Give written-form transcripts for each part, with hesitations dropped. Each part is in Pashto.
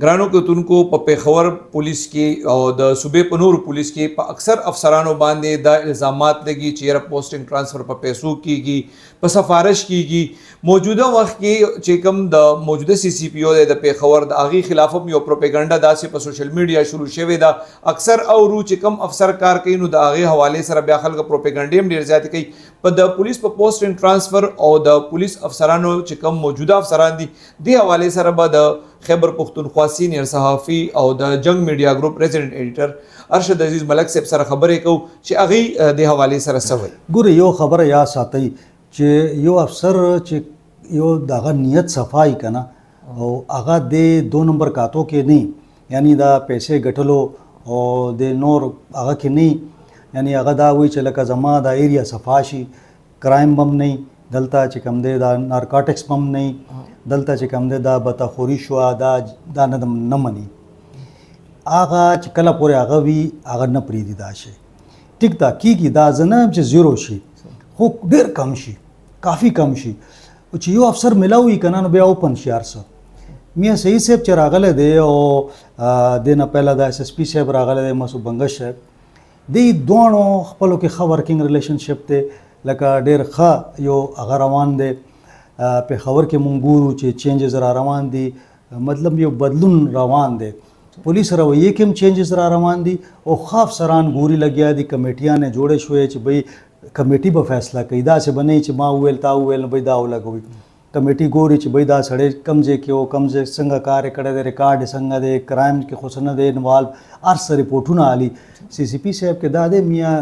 ګرانو کتونکو په پیښور پولیس کې او د صوبې په نورو پولیس کې په اکثر افسرانو باندې دا الزامات لګي چې یره پوسټینګ ټرانسفر په پیسو کیږي په سفارش کیږي موجوده وخت کې چې کوم د موجوده سی سی پی او د پیښور د اغي خلاف یو پروپاګاندا داسې په سوشل میډیا شروع شوې ده اکثر او رو چې کوم افسر کار کوي نو د اغي حواله سره بیا خلک پروپاګاندا هم ډیر زیات کوي په د پولیس په پوسټینګ ټرانسفر او د پولیس افسرانو چې کوم موجوده افسران دي د حواله سره به د خیبر پختونخوا سینئر صحافي او د جنگ میډیا ګروپ پریزیډنټ ایډیټر ارشد عزیز ملک صاحب سره خبرې کوو چې هغه د حواله سره سوي ګوره یو خبره یا ساتي چې یو افسر چې یو دغه نیت صفای کنه او هغه د 2 نمبر کاتو کې نه یعنی دا پیسې ګټلو او د نور هغه کې نه یعنی هغه دا وی چې لکه زما د ایریا صفاشي کرایم بم نه دلته چې کم دی دا نارکاټکس بم نه دلته چې کم دی دا بتخوري شو دا نه مني هغه چې کله پورې هغه وي هغه نه پریدي دا شي ټیک دا کیږي دا زنه چې زیرو شي خو ډیر کم شي کافی کم شي چې یو افسر ملاوي کنه نو بیا اوپن شي ارسه میا صحیح صاحب چې راغله دی او د نه پهلا د اس اس پی صاحب راغله دی مسو بنگش صاحب دی دوه خپلو کې خبر ورکینګ ریلیشنشپ ته لکه ډیر ښه یو هغه روان دی په خبر کې مونږ ګورو چې چینجز را روان دي مطلب یو بدلون روان دی پولیس رویه کې هم چینجز را روان دي او خاف سران ګوري لګیا دي کمیټیاں نه جوړې شوې چې بھئی کمیټي به فیصله کوي دا چې بنې چې ما ویل تا ویل بھئی دا ولګوي کمیټي ګوري چې بھئی دا سړی کمزې کې او کمزې څنګه کار کړی دی ریکارډ څنګه دی کرائم کې خو څه نه دی انوالو هر څه رپورټونه علي سی سی پی صاحب کې دا دی میا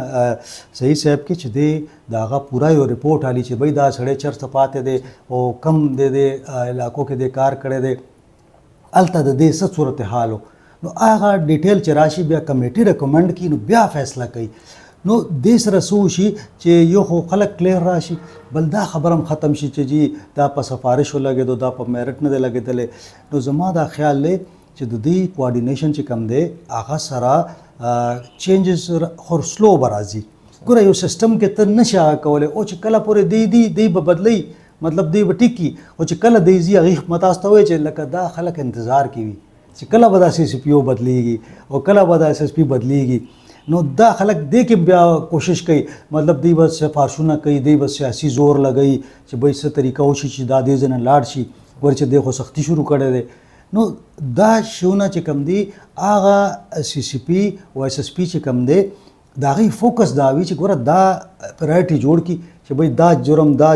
صحیح صاحب کې چې دی دا هغه پورا یو رپورټ علي چې بھئی دا سړی چرته پاتې دی او کم دی علاقو کې دی کار کړی دی هلته د دې څه صورتحال نو هغه ډیټیل چې راشي بیا کمیټي ریکمنډ کړي نو بیا فیصله کوي نو دې سره څه وشي چې یو خو خلک کلیر راشي بل دا خبره هم ختم شي چې جی دا په سفارش ولګېدو دا په میرټ نه دی لګېدلی نو زما دا خیال دی چې د دې کوارډینیشن چې کم دی هغه سره چینجز خو سلو به راځي ګوره یو سیسټم کې ته نشي هغه کولی او چې کله پورې دی به بدلی مطلب دی به ټیک کي او چې کله دی ځي هغې متاسته وایي چې لکه دا خلک انتظار کوي چې کله به دا سی سی پی او بدلیږي او کله به دا اس اس پی بدلیږي نو دا خلک دې کې بیا کوشش کوي مطلب دی بس سفارشونه کوي دی بس سیاسي زور لګوي چې بھئی څه طریقه وشي چې دا دې ځنه لاړ شي ور چې دی خو سختی شروع کړی دی نو دا شونه چې کم دی هغه سی سی پی او اس اس پی چې کم دی د هغې فوکس دا وي چې ګوره دا پرایورټي جوړ کړي چې بھئی دا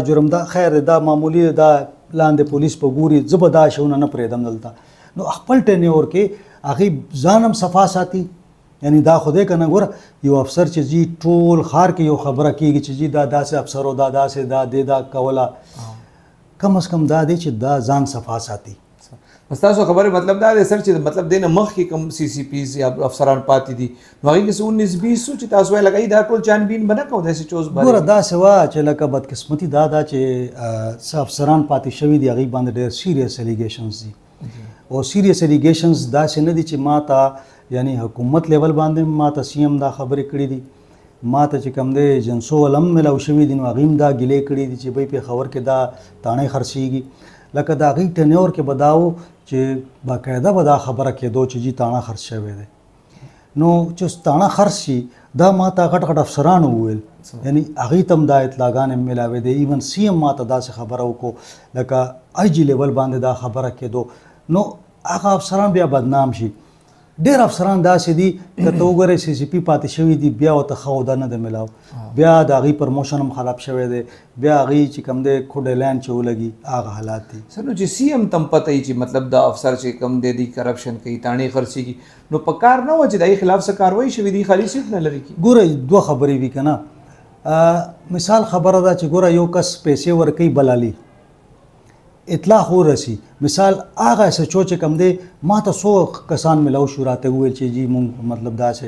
جرم دا خیر دا معمولی دا لاندې پولیس په ګوري زه به دا شونه نه پرېږدم دلته نو خپل ټینیور کې هغې ځان هم صفا ساتي یعنی دا خدای کنه ګوره یو افسر چې جی ټول خار کې یو خبره کیږي چې جی دا داسې افسر او دا داسې دا دی دا کوله کم از کم دا دی چې دا ځان صفا ساتي بس تاسو خبره مطلب دا دی سر چې مطلب دینه مخ کې کم سی سی پیز یا افسران پاتې دي نو هغه کې 19 20 چې تاسو لګای دا ټول چانبین بنه کو داسې چوز باندې ګوره دا سوا چې لکه بدقسمتي دا چې افسران پاتې شوی دي هغه باندې ډېر سیریس الیګیشنز دي او سیریس الیګیشنز دا څه نه دي چې ما ته یعنی حکومت لیول باندې ما ته سی ام دا خبرې کړې دي ما ته چې کم دی جنسو علم ملاو شوي دي نو هغې هم دا ګیلې کړي دي چې بھئی پیښور کې دا تاڼې خرڅېږي لکه د هغې ټینیور کې به دا و چې باقاعده به دا خبره کېدو چې جی تاڼه خرڅ شوی دی نو چې تاڼه خرڅ شي دا ما ته غټ غټ افسرانو وویل یعنی هغې ته هم دا اطلاعګانې ملاوې دی ایون سی ام ما ته داسې خبره وکړو لکه آی جي لیول باندې دا خبره کېدو نو هغه افسران بیا بدنام شي ډېر افسران داسې دي که ته وګورې سی سی پی پاتې شوي دي بیا ورته ښه عهده نه ده میلاو بیا د هغې پرموشن هم خراب شوی دی بیا هغې چې کوم دی کوډ لاین چې ولګي هغه حالات دي سر نو چې سی ام تم پته وي چې مطلب د افسر چې کوم دی کرپشن کوي تاڼې خرڅېږي نو په کار نه وه چې د هغې خلاف څه کاروایي شوي دي خالي سیټ نه لري ګوره دوه خبرې وي که نه مثال خبره ده چې ګوره یو کس پیسې ورکوي بلالي اطلاع خو رسی مثال هغه څه چې کم دی ما ته څو کسان ملاو شو راته وویل چې جی مونږ مطلب داسې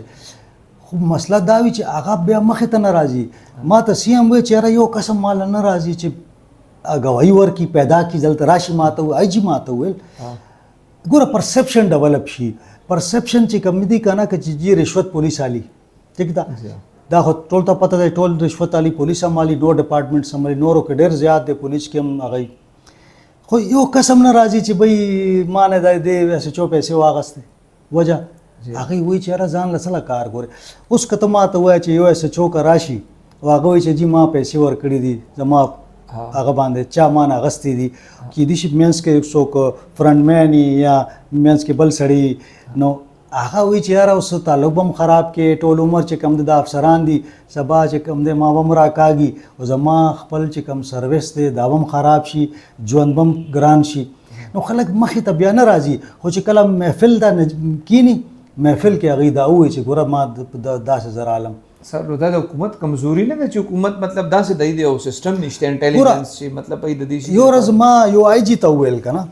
خو مسله دا وي چې هغه بیا مخې ته نه راځي ما ته سی ام وایي چې یاره یو قسم ماله نه راځي چې ګواهي ورکړي پیدا کړي دلته راشي ما ته آی جي ما ته وویل ګوره پرسپشن ډیولپ شي پرسپشن چې کم دی که نه که چې جی رشوت پولیس علي ټیک ده دا خو ټول ته پته دی ټول رشوت علي پولیس هم علي 2 ډپارټمنټ سملي نورو کې ډېر زیات دی پولیس کې هم هغه خو یو قسم نه راځي چې بھئی ما نه د SHO پیسې واغستې وجه هغه وایي چې یاره ځان له څه کار ګورې. اوس که ته ما ته وایې چې یو SHO که راشي او هغه وایي چې جی ما پیسې ورکړي دي زما هغه باندې چا ما نه اغستې دي کیدای شي منځ کې څوک فرنټ مین یا منځ کې بل سړی نو هغه وایي چې یاره اوس تعلق هم خراب کې ټول عمر چې کوم د افسران دي سبا چې کوم دی ما به هم راکاږي او زما خپل چې کوم سروس دی دا به هم خراب شي ژوند به هم ګران شي. نو خلک مخې ته بیا نه راځي خو چې کله محفل دا کینی محفل کې هغوی دا ووایي چې ګوره ما داسې زر عالم سر دا د حکومت کمزوري نه ده چې حکومت مطلب داسې دی یو سیستم نشته انټیلیجنس چې مطلب د دې یو ورځ ما یو آی جي ته وویل که نه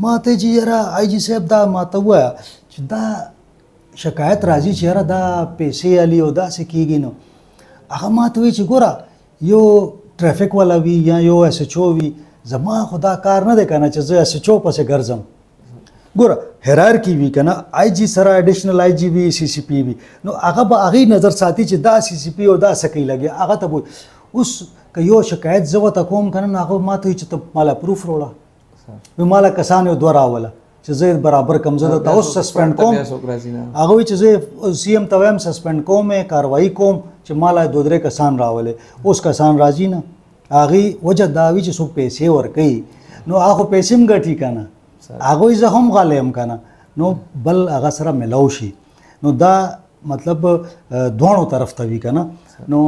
ما ته چې یاره آی جي صاحب دا ما ته ووایه چې دا شکایت راځي چې یاره دا پیسې علي او داسې کېږي نو هغه ما ته وایي چې ګوره یو ټرافیک والا وي یا یو SHO وي زما خو دا کار نه دی که نه چې زه SHO پسې ګرځم. ګوره هرارکي وي که نه آی جي سره اډیشنل آی جي وي CCP وي نو هغه به هغې نظر ساتي چې دا CCP او دا څه کوي لګي هغه ته به اوس که یو شکایت زه ورته کوم که نه نو هغه ما ته وایي چې ته ماله پروف راوړه وي ماله کسان یو دوه راوله چې زه برابر کم زه درته اوس سسپینډ کوم هغه وایي چې زه CM ته وایم سسپینډ کوم کاروایي کوم چې ماله دوه درې کسان راولې اوس کسان راځي نه هغې وجه دا وي چې څوک پیسې ورکوي نو هغه خو پیسې هم ګټي که نه هغوی زه هم غلی یم که نه نو بل هغه سره ملو شي نو دا مطلب دواړو طرف ته وي که نه نو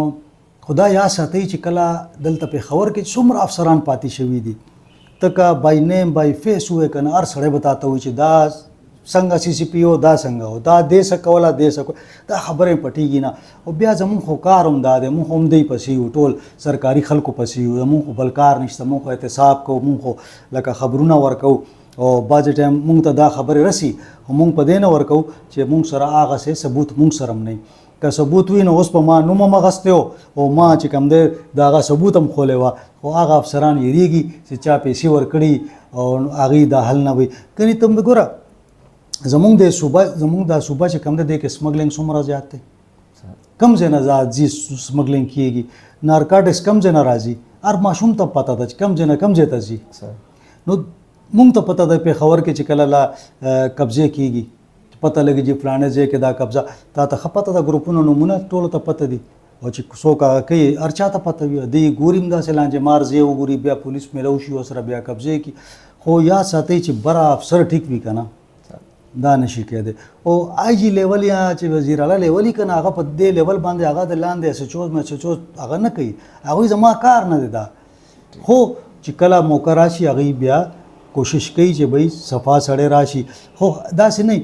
خدا یا ساتئ چې کله دلته پېښور کې څومره افسران پاتې شوي دي ته که بای نیم بای فیس ووایې که نه هر سړی به تاته وایي چې دا څنګه CCP او دا څنګه او دا دې څه کوله دې څه دا خبرې پټېږي نه او بیا زمونږ خو کار هم دا دی مونږ هم دی پسې یو ټول سرکاري خلکو پسې یو زمونږ خو بل کار نشته مونږ خو احتساب کوو مونږ خو لکه خبرونه ورکوو او بعضې ټایم مونږ ته دا خبرې رسي خو مونږ په دې نه ورکوو چې مونږ سره هغسې ثبوت مونږ سره هم نه وي که ثبوت وي نو اوس په ما نوم هم اخستی و او ما چې کوم دی د هغه ثبوت هم خولی وه خو هغه افسران یېرېږي چې چا پیسې ورکړي او هغې دا حل نه وي کنې ته ګوره زمونږ دا صوبه چې کوم دی دې کې سمګلینګ څومره زیات دی کم ځای نه ځي سمګلینګ کېږي نارکاټکس کم ځای نه راځي هر ماشوم ته پته ده چې کم ځای نه کم ځای ته ځي نو مونږ ته پته ده پېښور کې چې کله لا قبضې کېږي پته لګي چې فلانه ځای کې دا قبضه تا ته ښه پته ده ګروپونو نومونه ټولو ته پته دي او چې څوک هغه کوي هر چا ته پته وي دی ګوري هم داسې لانجې مار ځای وګوري بیا پولیس میلو شي ورسره بیا قبضې کړي خو یاد ساتئ چې بره افسر ټیک وي که نه دا نشي کېدی او آی جي لیول یا چې وزیر اعلی لیول یې که نه هغه په دې لیول باندې هغه د لاندې SHO هغه نه کوي هغوی زما کار نه دی دا خو چې کله موقع راشي هغوی بیا کوشش کوي چې بھئی صفا سړی راشي خو داسې نه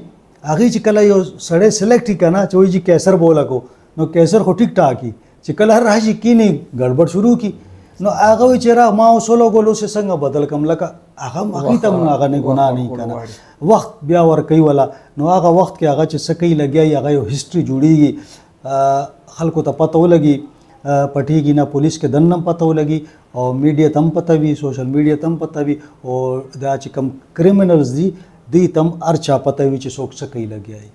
هغې چې کله یو سړی سلیکټ کړي که نه چې وایي چې کیسر به ولګو نو کیسر خو ټیک ټاک وي چې کله راشي کینې ګډوډ شروع کړي نو هغه وایي چې را ما اوس ولګولو چې څنګه بدل کړم لکه هغې ته هم هغه نه ګناه نه وي که نه وخت بیا ورکوي ولا نو هغه وخت کې هغه چې څه کوي لګیا هغه یو هسټري جوړېږي خلکو ته پته ولګي پټېږي نه پولیس کې دننه هم پته ولګي او میډیا ته هم پته وي سوشل میډیا ته هم پته وي او دا چې کوم کرمینلز دي دوی ته هم هر چا پته وي چې څوک څه کوي لګیا وي